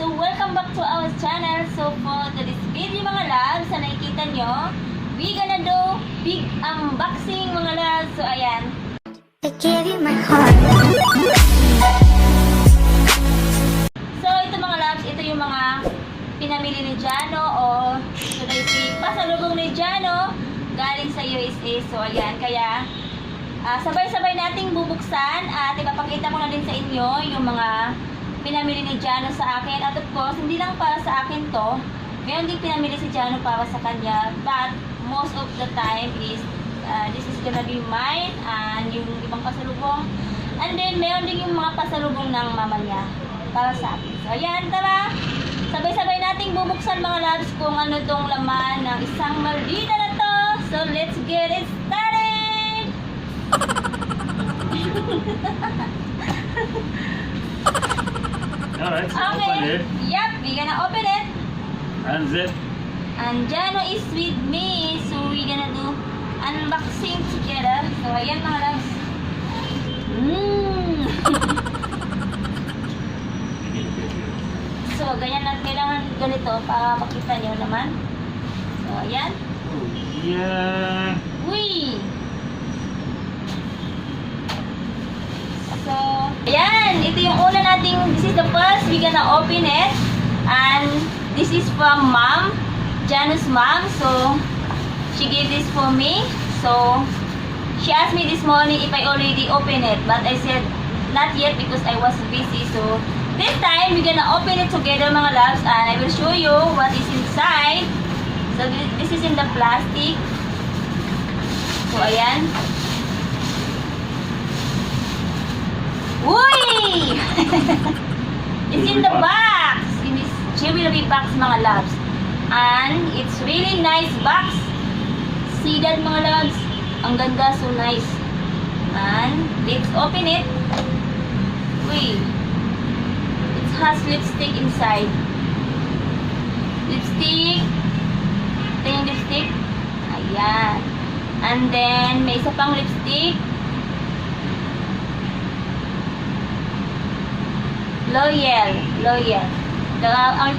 So, welcome back to our channel. So, for today's video mga loves, na nakikita nyo, we gonna do big unboxing mga loves. So, ayan. I gave you my heart. So, ito mga loves, ito yung mga pinamili ni Jano o should I say, pasalubong ni Jano galing sa USA. So, ayan. Kaya, sabay-sabay nating bubuksan at ipapakita ko na din sa inyo yung mga pinamili ni Jano sa akin. At of course, hindi lang para sa akin to. Meron din pinamili si Jano para sa kanya. But, most of the time is, this is gonna be mine and yung ibang pasalubong. And then, meron din yung mga pasalubong ng mama niya para sa akin. So, ayan, tara! Sabay-sabay nating bubuksan mga loves kung ano tong laman ng isang maldita na to. So, let's get it started! Alright, so open Okay, it. yep, we gonna open it. Unzip. And Jano is with me, so we gonna do unboxing together. So, ayan mga loves. So, ganyan lang, kailangan ganito para makita nyo naman. So, ayan. Oh, yeah. Uy! So, ayan. Ito yung una nating, this is the first, we gonna open it. And this is from mom, Jano's mom. So, she gave this for me. So, she asked me this morning if I already opened it. But I said, not yet because I was busy. So, this time, we're gonna open it together mga loves. And I will show you what is inside. So, this is in the plastic. So, ayan. Uy! It's in the box. In this jewelry box mga loves. And it's really nice box. See that mga loves? Ang ganda, so nice. And let's open it. Uy! It has lipstick inside. Lipstick. Ito yung lipstick. Ayan. And then, may isa pang lipstick. Loyal. Loyal.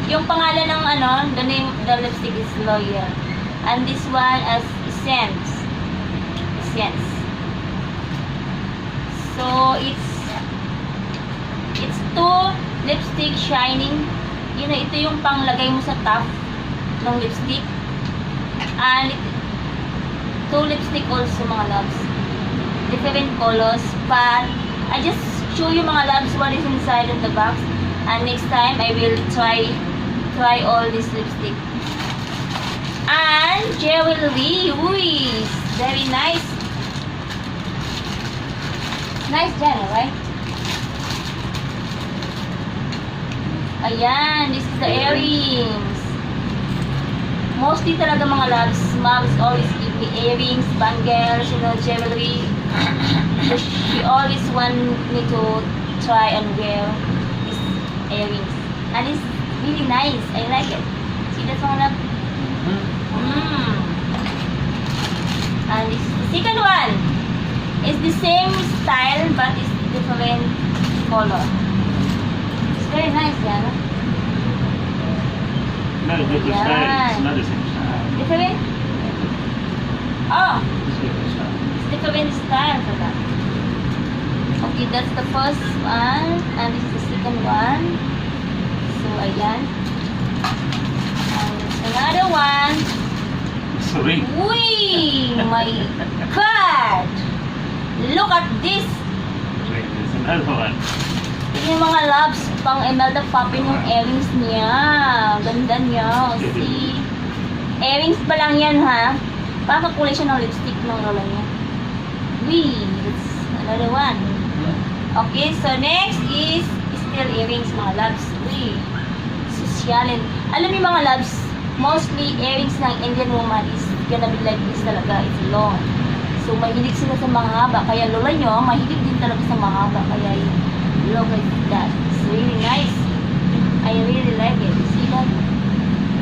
Yung pangalan ng ano, the name of the lipstick is Loyal. And this one is Essence. Essence. So, it's two lipstick shining. You know, ito yung panglagay mo sa top ng lipstick. And two lipstick also mga loves. Different colors. But, I just show you mga loves what is inside of the box. And next time, I will try all this lipstick. And jewelry. Uy! Very nice. Nice Jano, right? Ayan, this is the earrings. Mostly talaga mga loves, moms always give me earrings, bangles, you know, jewelry. So she always want me to try and wear these earrings. And it's really nice. I like it. See that mga love? And this is the second one. It's the same style but it's different color. It's very nice, Jano. No, different Yeah. style. It's not the same style. Different? Oh, It's different style. it's different style for that. Okay, that's the first one. And this is the second one. So, ayan. And there's another one. It's a ring. Uy! My God! Look at this! Wait, there's another one. Yung mga loves, pang Imelda Papin yung earrings niya. Ganda niya. See? Earrings pa lang yan, ha? Pakakulay siya ng lipstick ng lola niya. Uy! That's another one. Okay, so next is still earrings, mga loves. Uy! Sosyalin. Alam niyo mga loves, mostly earrings ng Indian woman is gonna be like this talaga. It's long. So, mahilig sila sa mahaba. Kaya lola nyo, mahilig din talaga sa mahaba. Kaya yung look like that. It's really nice. I really like it. See that?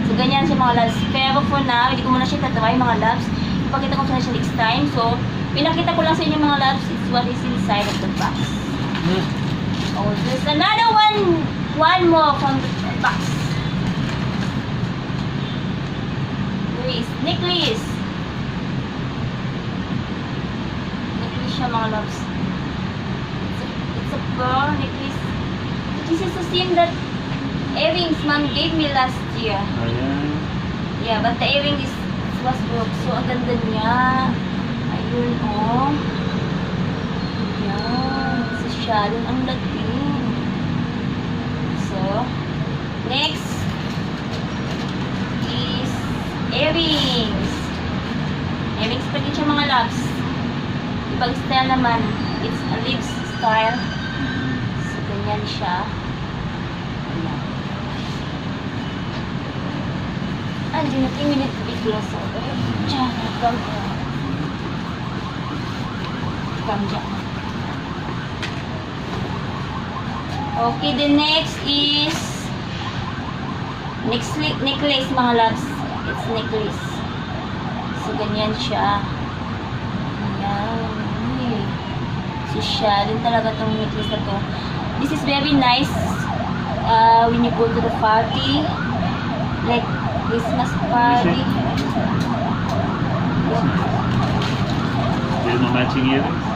So, ganyan siya mga loves. Pero for now, hindi ko muna siya tataway mga loves. Ipakita ko siya next time. So, pinakita ko lang sa inyo mga loves. It's what is inside of the box. Oh, there's another one more from box. There is necklace. Necklace siya mga loves. It's a pearl necklace. This is the same that earrings mom gave me last year. Ayan. Yeah, but the earring was broke. So, ang ganda niya. Ayun, oh. Ayan. Sa shalon, ang laging. So, next is earrings. Earrings pa din siya mga loves. Ibang style naman. It's a lips style. So, ganyan siya. Ayan. And you think we need to be closer. Come here. Come here. Okay, the next is necklace mga loves. It's necklace. So, ganyan siya. Ayan. Uy. So, siya. Din talaga tong necklace na to. This is very nice when you go to the party. Like, Christmas party. There's no matching earrings?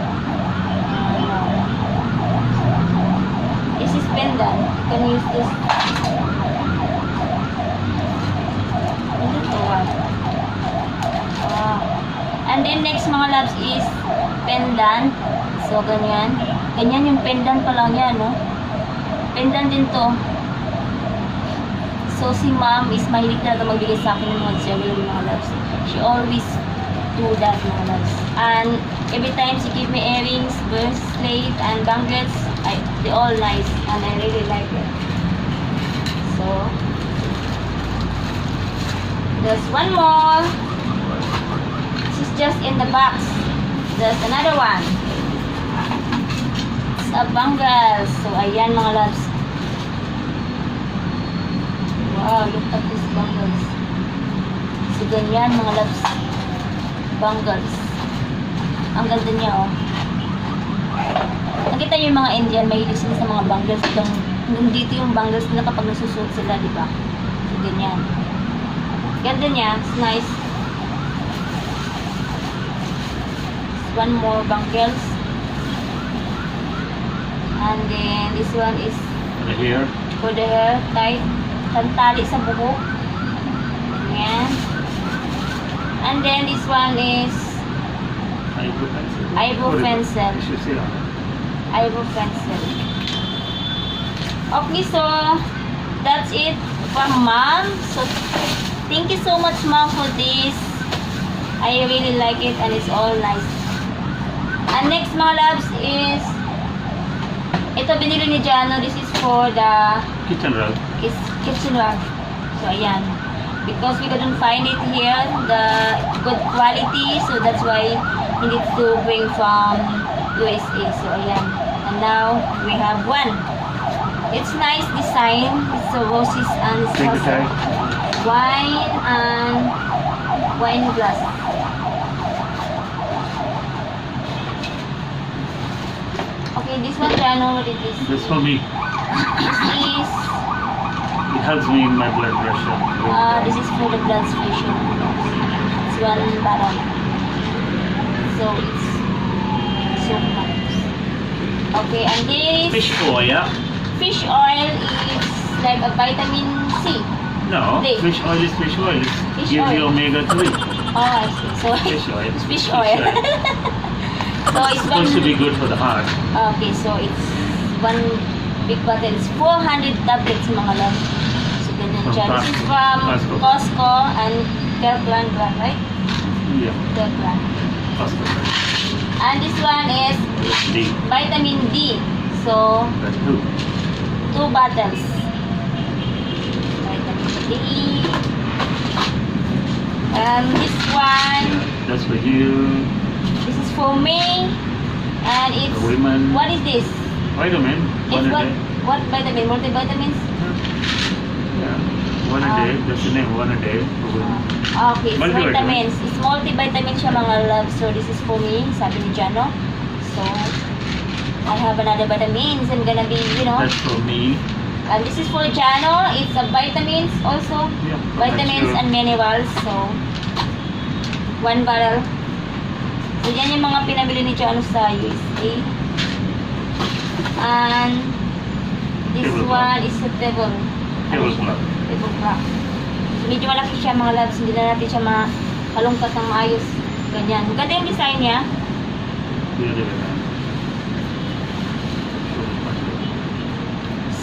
This is pendant. You can use this. And then next mga loves is pendant. So ganyan. Ganyan yung pendant pa lang yan, no? Pendant din to. So si mom is mahilig talaga magbigay sa akin ng mga jewelry mga loves. She always do that mga loves. And every time she give me earrings, bracelet, and bangles, they all nice and I really like it. So there's one more. This is just in the box. There's another one. It's a bangles. So ayan mga loves. Wow, look at this bangles. So ganyan mga loves. Bangles. Ang ganda niya, oh. Nakita niyo yung mga Indian, mahilig sila sa mga bangles. Dito yung bangles nila kapag nasusuot sila, di ba? So, ganyan. Ganda niya. It's nice. One more bangles. And then, this one is The hair? for the hair, tight. Tantali sa buhok. Ganyan. And then, this one is Eyebrow pencil. Eyebrow pencil. You should see that. eyebrow pencil. Okay, so that's it from mom. So thank you so much mom for this. I really like it and it's all nice. And next mga loves is ito binili ni Jano. This is for the Kitchen rug. kitchen rug. So ayan. Because we couldn't find it here, the good quality, so that's why we need to bring from USA. So ayan. And now we have one. It's nice design. It's a roses and it's Take the tag. wine and wine glass. Okay, this one I know what it is. This for me. This is It helps me in my blood pressure. this is for the blood pressure. It's one bottle. So it's so nice. Okay, and this Fish oil, yeah? fish oil is like a vitamin C. No, They- fish oil is fish oil. It Fish gives oil. you omega-3. Oh, I see. So Fish oil. is fish oil. So It's it's one. supposed to be good for the heart. Okay, so it's one big bottle. It's 400 tablets mga love. So ganyan From siya. This is from Costco. Costco and Kirkland brand, right? Yeah, Kirkland. Costco. And this one is D. vitamin D. So That's two. 2 bottles. Vitamin D. And this one, That's for you. this is for me. And it's, For women. what is this? Vitamin. It's One a what, day. what vitamin? Multivitamins? Yeah. One a day. That's the name. One a day for women. Okay, it's Multivitamin. vitamins. It's multivitamin siya mga love. So this is for me, sabi ni Jano. So I have another vitamins. I'm gonna be, you know. That's for me. And this is for Jano. It's a vitamins also. Yeah. Vitamins Sure. and minerals. So, 1 barrel. So, yan yung mga pinabili ni Jano sa USA. And this Tablecloth. one is a table. Tablecloth. Tablecloth. So, medyo malaki siya mga loves. Hindi na natin siya makalungkat ng maayos. Ganyan. Maganda yung design niya. Pwede ba na?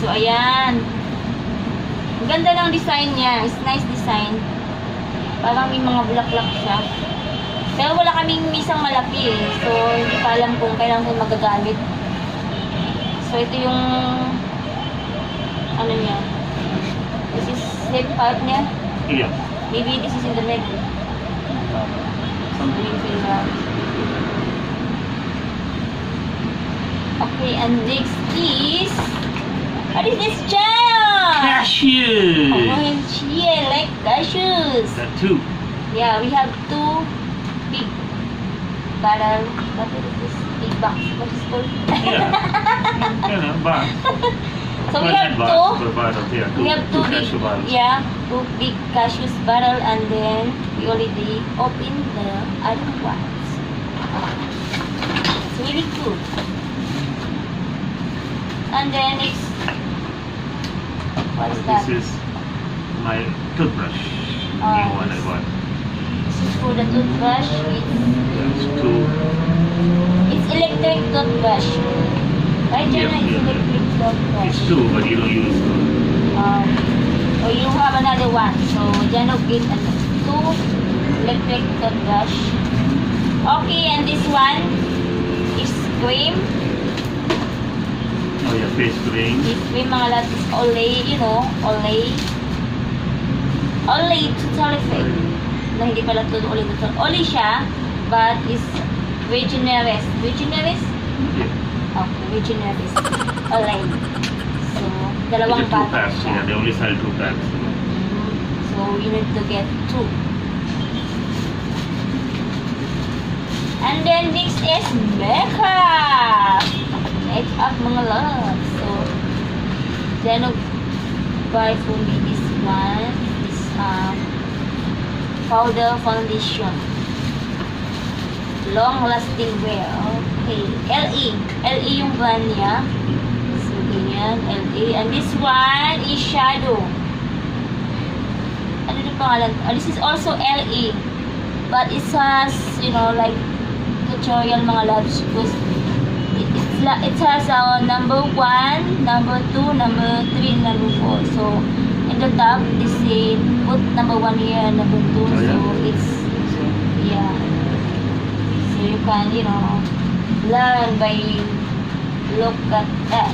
So, ayan. Ang ganda ng design niya. It's nice design. Parang may mga bulaklak siya. Pero wala kaming misang malaki eh. So, hindi pa alam kung kailan ko magagamit. So, ito yung ano niya. This is head part niya. Yeah. Maybe this is in the leg. Something. Okay, and next is... What is this jam? Cashew! OMG, I like cashews. That too. Yeah, we have 2 big barrel. What is this? Big box. What is it called? Yeah. Bar. So we Well, have not 2. bar, but bar, yeah, We have 2 big, cashew bars. yeah, 2 big cashews barrel, and then we already open the other ones. It's really good. And then it's what is that? This is my toothbrush. Oh, New one I bought. This is for the toothbrush. That's two. It's electric toothbrush. Right, Jenna? Yeah, It's yeah. electric toothbrush. It's two, but you don't use two. Or you have another one. So, Jenna get 2 electric toothbrush. Okay, and this one is cream. Oh yeah, face cream. This cream mga lahat is Olay, you know, Olay. Olay totally fake. Na hindi pala ito Olay totally. Olay siya, but is Regeneres. Regeneres? Yeah. Okay, Regeneres. Olay. So, It's dalawang a two bottle packs. siya. Yeah, they only sell 2 packs. So, you need to get 2. And then, this is makeup. Makeup, mga loves. So, then, buy for me this one. This, powder foundation. Long lasting wear. Okay. LE. LE yung brand niya. So, ganyan. LE. And this one is shadow. Ano yung pangalan? This is also LE. But it has, you know, like, tutorial mga loves. Because it has number 1, number 2, number 3, and number 4. So, in the top, they say, put number 1 here and number 2. Oh, yeah? So, it's, yeah. So, you can, you know, learn by look at that.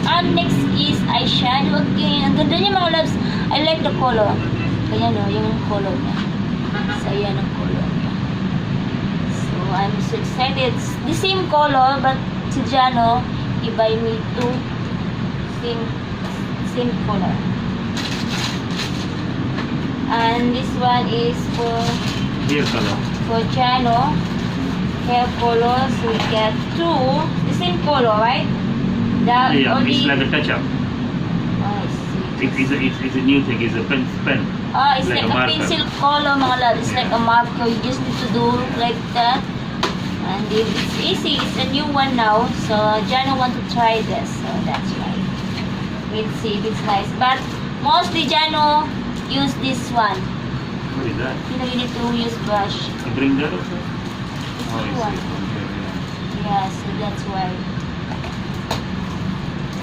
And next is eyeshadow again. Ang ganda niya mga loves. I like the color. Kaya no, yung color niya. So, yan ang color niya. So, I'm so excited. It's the same color, but si Jano, he buy me 2 same color. And this one is Hair color. for Jano. Hair color, so we get 2. The same color, right? That Yeah, only... it's like a touch-up. Oh, I see. It's a new thing. It's a pen. Oh, it's Like like a a marker. pencil color, mga love. It's like a marker. You just need to do like that. And it's easy. It's a new one now. So, Jano want to try this. So, that's why. We'll see if it's nice. But, mostly Jano use this one. What is that? You know, you need to use brush. You bring that also? This Oh, I one. see. Okay, yeah. Yeah, so that's why.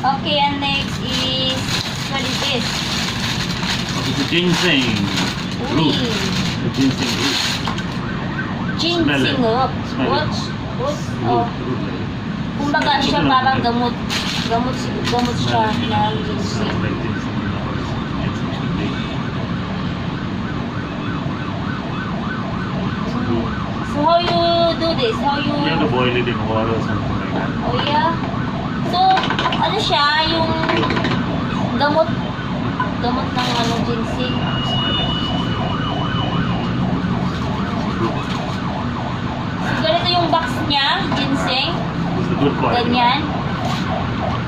Okay, and next is... What is this? Oh, it's a ginseng root. Uy. A ginseng root. Smell Ginseng it. root. Smell it. What? Root. Oh. Root like it. Kumbaga siya parang gamot. Gamot siya ng ginseng. Smells like ginseng. Ginseng should be. So how you do this? How you... You have to boil it in water or something like that. Oh yeah? So, ano siya? Yung gamot ng ano, ginseng. So, ganito yung box niya, ginseng. It's a good quality. Ganyan.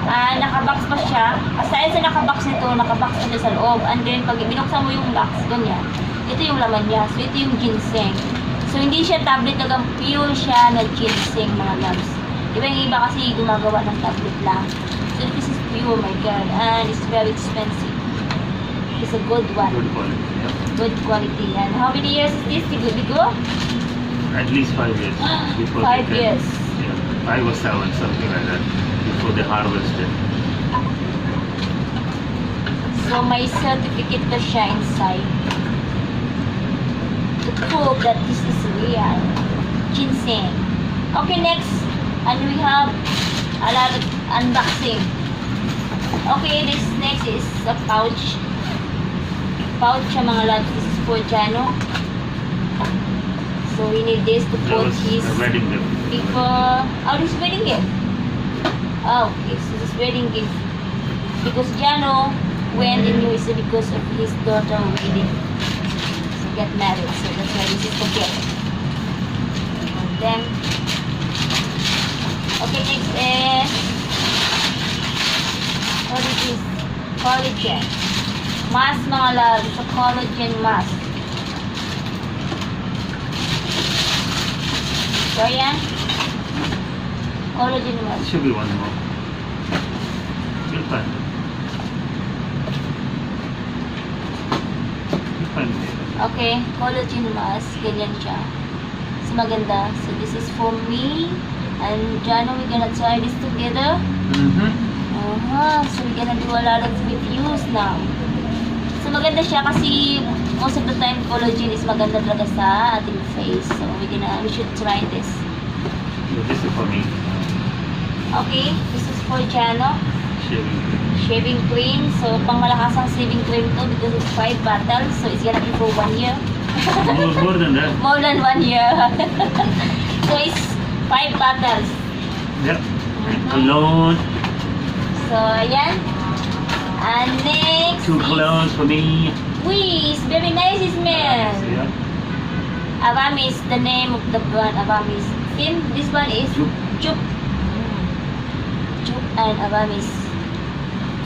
Nakabox pa siya. Aside sa nakabox nito, nakabox siya sa loob. And then, pag binuksan mo yung box, ganyan. Ito yung laman niya. So, ito yung ginseng. So, hindi siya tablet talagang pure siya na ginseng, mga loves. Diba yung iba kasi gumagawa ng tablet lang. So, this is pure, my God. And it's very expensive. It's a good one. Good quality. Yeah. Good quality. And how many years is this? Bigo? At least 5 years. Before 5 they years. can, yeah, 5 or 7, something like that. Before they harvest it. So, may certificate na siya inside. To prove that this is real. Ginseng. Okay, next. And we have a lot of unboxing. Okay, this next is a pouch. Pouch siya, mga lads. This is for Jano. So, we need this to That put was his a wedding gift. people. Oh, this is wedding gift. Oh, okay. So, this is wedding gift. Because Jano went in USA because of his daughter wedding. So, get married. So, that's why this is the gift. And then, okay, next is, what is this? Collagen. Mask, mga loves. It's a collagen mask. So, yan. Collagen mask. Should be one more. You'll find it. You'll find it. Okay, collagen mask. Ganyan siya. So, maganda. So, this is for me. And Jano, we're gonna try this together. So, we're gonna do a lot of reviews now. So, maganda siya kasi most of the time, collagen is maganda talaga sa ating face. So, we should try this. So this is for me. Okay, this is for Jano. Shaving cream. Shaving cream. So, pang malakas ang shaving cream to because it's 5 bottles. So, it's gonna be for 1 year. More than that. More than 1 year. So, it's 5 bottles. Yep. And cologne. So, ayan. And next 2 is... colognes for me. Uy, it's very nice smell. Yeah. Avamis, the name of the brand, Avamis. Then, this one is Jup. Jup. Jup and Avamis.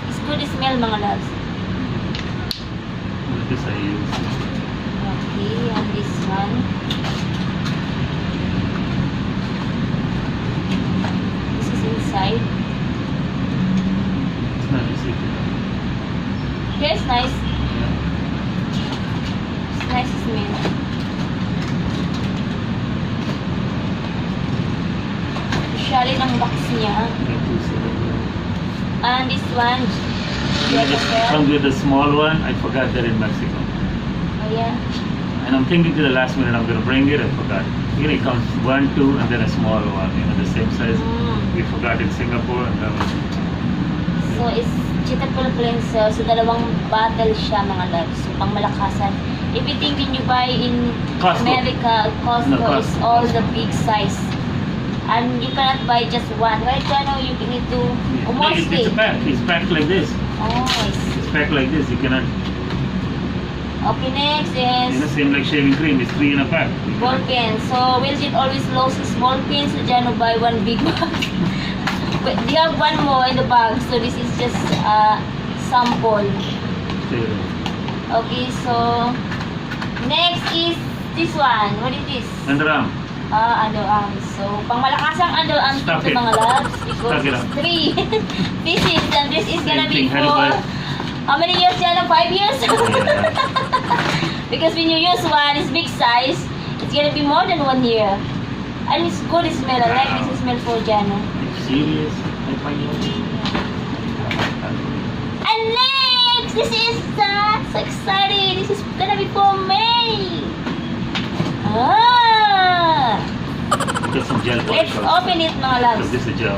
It's good smell, mga loves. This I use. Okay, and this one. This is inside. It's not easy. Yes, nice. Yeah. It's nice smell. Usually ng box niya. And this one, It comes with a small one. I forgot that in Mexico. ayan. And I'm thinking to the last minute I'm going to bring it. I forgot. Here it comes 1, 2, and then a small one. You know, the same size. We forgot in Singapore. And that was, So, it's Cheetah Cleanser. So, dalawang bottle siya, mga loves. So, pang malakasan. If you think when you buy in Costco. America, Costco No, is Costco. all the big size. And you cannot buy just one. Right, Jano? You need to no, almost it's a pack. It's packed like this. Oh, I see. It's packed like this. You cannot. Okay, next You know, is same like shaving cream. It's 3 in a pack. You ball cannot- pen. So, Wilson always loves his small pens. So, Jano buy one big bag. But you have one more in the bag. So, this is just sample. Okay, so next is this one. What is this? Underarm. Underarms. So, pang malakasang underarms Stuck dito, it. mga loves. Because Stuck it it's up. 3 pieces. And this is gonna Same be thing, had to for... buy- How many years, Jano? 5 years? Yeah. Because when you use one, it's big size. It's gonna be more than 1 year. And it's good smell. I like this smell for Jano. Serious? I find you. And next, this is so exciting. This is gonna be for me. Get some gel Let's polish also. open it, mga loves. This is gel.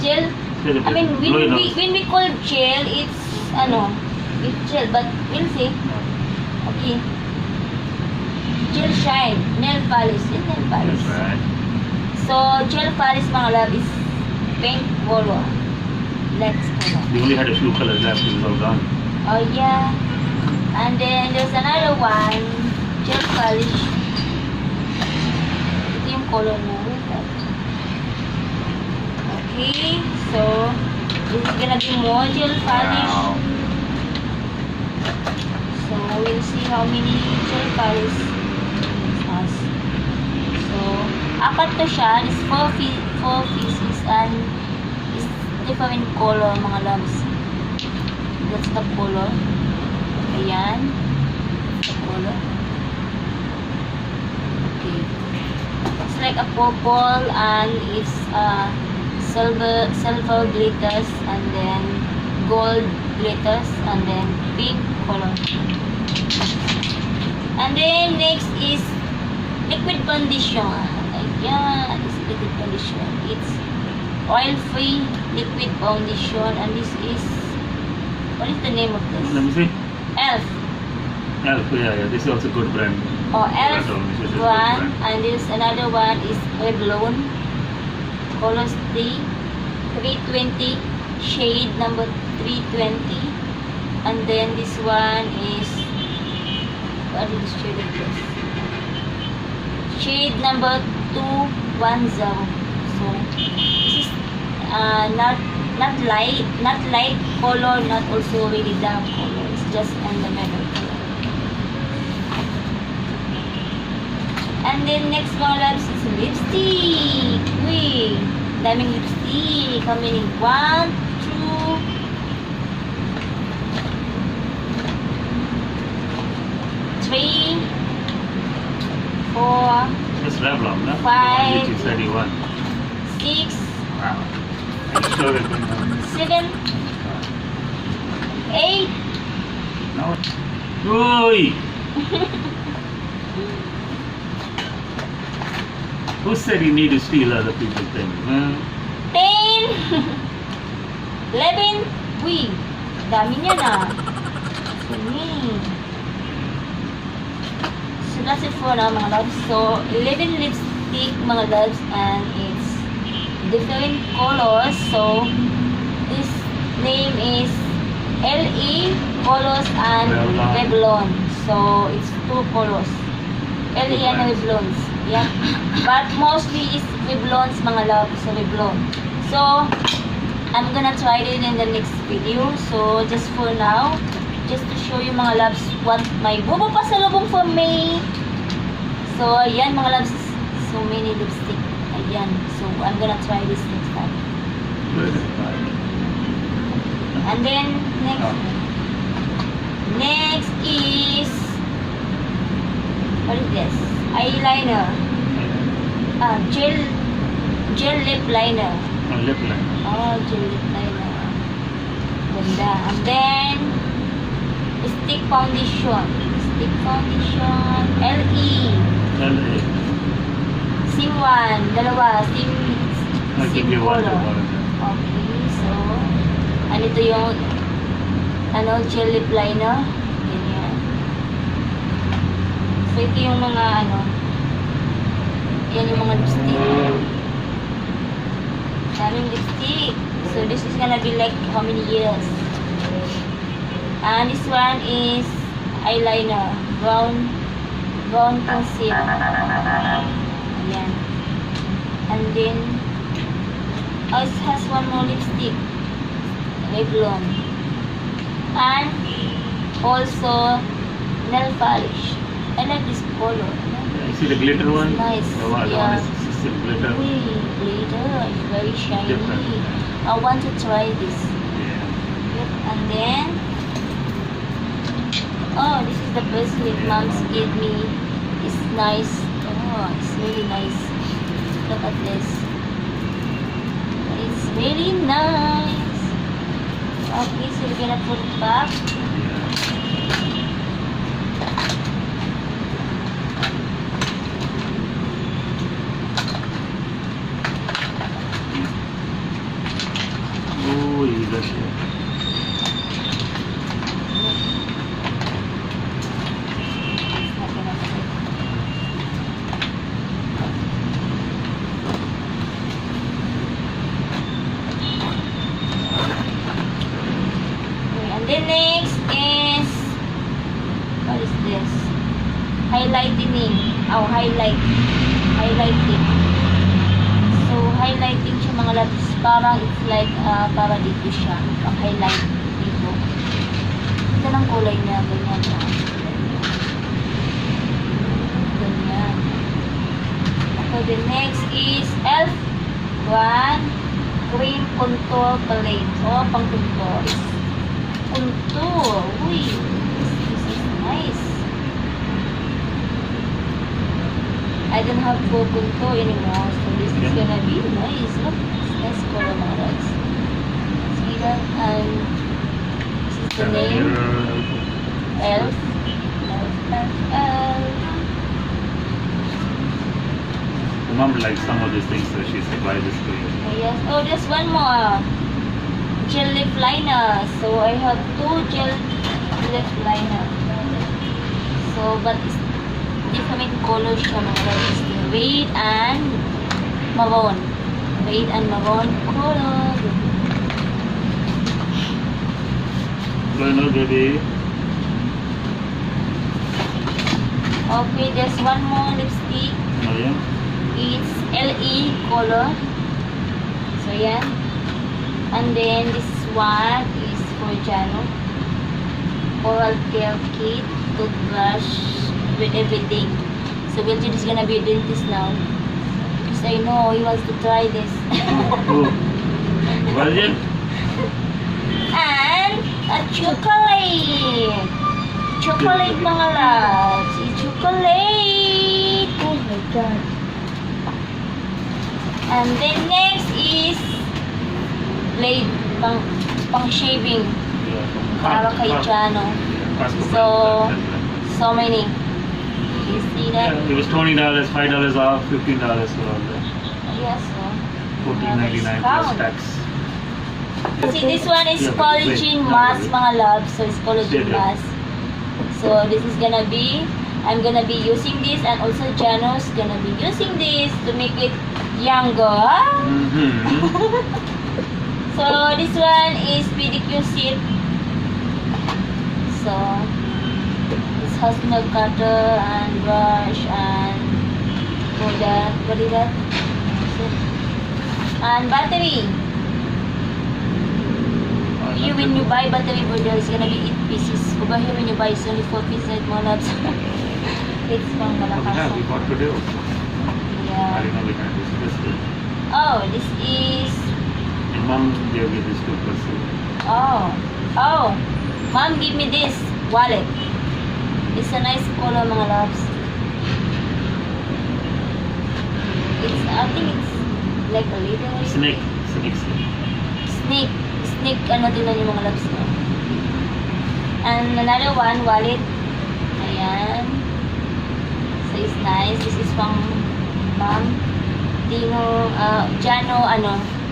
Gel. I mean, when we call gel, it's it's gel, but we'll see. Okay. Gel shine, nail polish, it's nail polish. That's right. So gel polish, mga love, is pink color. Let's go. We only had a few colors left. It was all gone. Oh yeah. And then there's another one, gel polish. Ito yung color mo. Okay. So, this is gonna be module polish. Wow. So, we'll see how many gel polish it has. So, apat to siya. This four pieces and is different color, mga loves. That's the color. Ayan. The color. Okay. It's like a purple and it's silver glitters and then gold glitters and then pink color. And then next is liquid foundation. Ayan, this is liquid foundation. It's oil-free liquid foundation and this is, what is the name of Let this? me see. Elf. Elf, yeah. This is also good brand. Or Elf This is a good one, brand. and this another one is Revlon Colors 320 shade number 320, and then this one is, what is the shade of this? Shade number 210. So this is not light color, not also really dark color. It's just in the middle color. And then next mga loves is lipstick. Uy, daming lipstick. How many? 1, 2, 3, 4, It's Revlon, no? Five. Which you said you want. 6, Wow. Are you sure it will come? 7, 8. No. Oi! Who said you need to steal other people's things? Huh? 10, 11, uy, dami niya na. So that's it for now mga loves. So 11 lipstick mga loves and it's different colors. So this name is LE Colors and Revlon. Revlon. So it's 2 colors. LE and Revlons. Yeah. But mostly is Revlons mga love. So Revlon. So I'm gonna try it in the next video. So just for now, just to show you mga loves what my bubo pasalubong for me. So ayan mga loves, so many lipstick. Ayan. So I'm gonna try this next time. Good. And then next, Oh. next is, what is this? Eyeliner. Gel lip liner. Oh, lip line. Oh, gel lip liner. Ganda. And then, stick foundation. Stick foundation. LE. LA. Sim 1. Dalawa. Sim I'll give you one. color. Okay, so, ano ito yung, gel lip liner. Ganyan. So, ito yung mga, yan yung mga lipstick. Daming lipstick. So, this is gonna be like how many years? And this one is eyeliner. Brown conceal. Ayan. And then, it has one more lipstick. Revlon. And also, nail polish. I like this color. You see the glitter one? Nice. The one Yeah. is still glitter. Uy, glitter. It's very shiny. Different. I want to try this. Yeah. Yep. And then, oh, this is the bracelet mom's gave me. It's nice. Oh, it's really nice. Look at this. It's really nice. Okay, so we're gonna put it back. Oh, you got it. It's not gonna fit. Okay, and then next is, what is this? Highlighting. Oh, highlighting. So, highlighting siya mga loves. parang it's like, para dito siya. Pang-highlight dito. Ito ng kulay niya, ganyan na. Ganyan. Okay, the next is e.l.f. One Cream Contour Palette. So, pang contour. Contour. Uy, this is nice. I don't have full contour anymore, so this is gonna be nice. Look, it's nice color models. See that? And this is the name. e.l.f. Mom likes some of these things, so she said, buy this for you. Yes. Oh, there's one more. Gel lip liner. So I have 2 gel lip liner. So, but it's different colors siya mga guys. Red and maroon. Red and maroon color. Bueno, baby. Okay, there's one more lipstick. Oh, yeah? It's LE color. So, yan. And then, this one is for Jano. Oral care kit, toothbrush, with everything. So, Belgian is gonna be a dentist now. Because I know he wants to try this. Oh. Virgin? And a chocolate. Chocolate mga loves. It's chocolate. Oh my god. And then next is blade pang shaving para kay Jano. So many. You see that? Yeah, it was $20, $5 off, $15 for all that. Yes. So. $14.99 plus tax. See, this one is Yeah, collagen wait, mask wait. mga loves. So it's collagen Yeah. mask. So this is gonna be, I'm gonna be using this, and also Jano's gonna be using this to make it younger. Mm-hmm. So this one is pedicure set. So this has nail cutter and brush and for that, what is that? And battery. When you buy battery border, it's gonna be 8 pieces. Over here when you buy, it's only 4 pieces, more lots. It's pang malakas. Yeah, we got today also. I Yeah. didn't know we had this good. Oh, this is. And mom gave me this to pursue. Oh, mom give me this wallet. It's a nice color mga loves. It's, I think it's like a little Snake. snake ano din na yung mga loves niya. And another one, wallet. Ayan. So it's nice. This is from mom. Jano,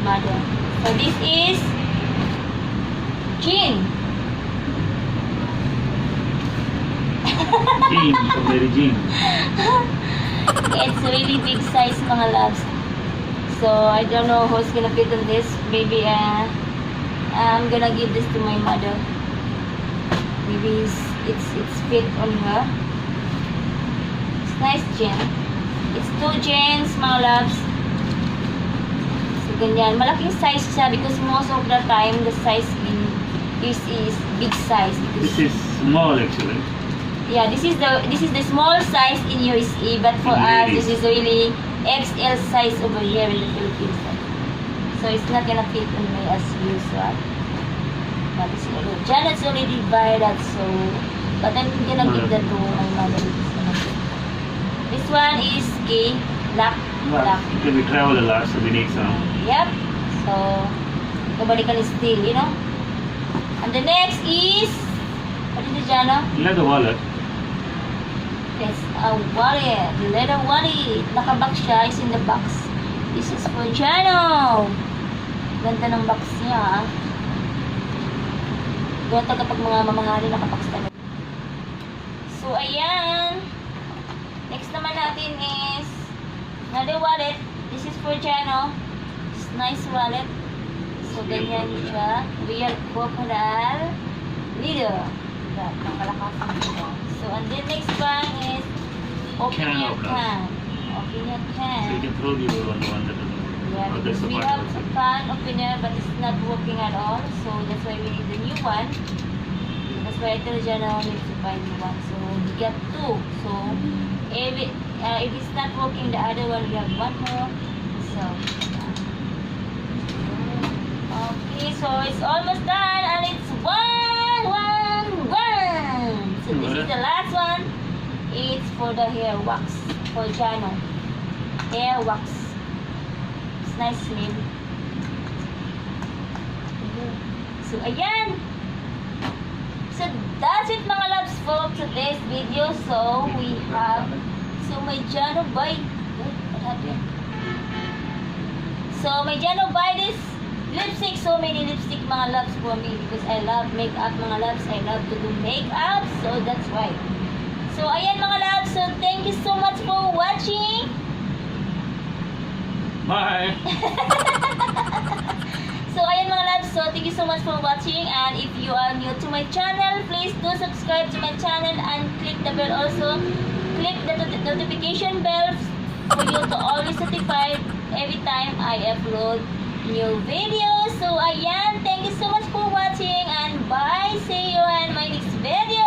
mother. So this is Jean. Jean, from Mary Jean. It's really big size mga loves. So I don't know who's gonna fit on this. Maybe I'm gonna give this to my mother. Maybe it's fit on her. It's nice Jean. It's 2 jeans mga loves. So ganyan. Malaking size siya because most of the time the size in this is big size. This is small actually. Yeah, this is the small size in USA, but for us this is really XL size over here in the Philippines. So it's not gonna fit on me as usual. But it's Janet's already buy that, so but I'm gonna give that to my mother. This one is black. Because we travel a lot, so we need some. Yep. So nobody can steal, you know. And the next is what is it, Jana? Leather wallet. It's a wallet, leather wallet. Naka-box siya, is in the box. This is for Jano. Ganda ng box niya. Ganda kapag mga mamahali naka-box talaga. So, ayan. Next naman natin is another wallet. This is for Jano. It's nice wallet. So, ganyan siya. Real crocodile leather. Nakalakasan siya. So, and then next one is open Can your opener. can. Open your So you can. can throw the one that doesn't work. Yeah, Oh, because that's the we part have also. a fan opinion, but it's not working at all. So that's why we need the new one. That's why I tell Jana needs to find new one. So we get two. So if it's not working, the other one we have one more. So okay, so it's almost done, and it's one. So this is the last one. It's for the hair wax for Jano. Hair wax. It's nice name. So ayan. So that's it mga loves for today's video. So we have my Jano buy. What happened? So my Jano buy this lipstick. So many lipstick mga loves for me because I love makeup mga loves. I love to do makeup. So that's why. So ayan mga loves. So thank you so much for watching. Bye! So ayan mga loves, so thank you so much for watching, and if you are new to my channel, please do subscribe to my channel and click the bell also. Click the notification bell for you to always notified every time I upload new videos. So ayan, thank you so much for watching, and bye! See you in my next video!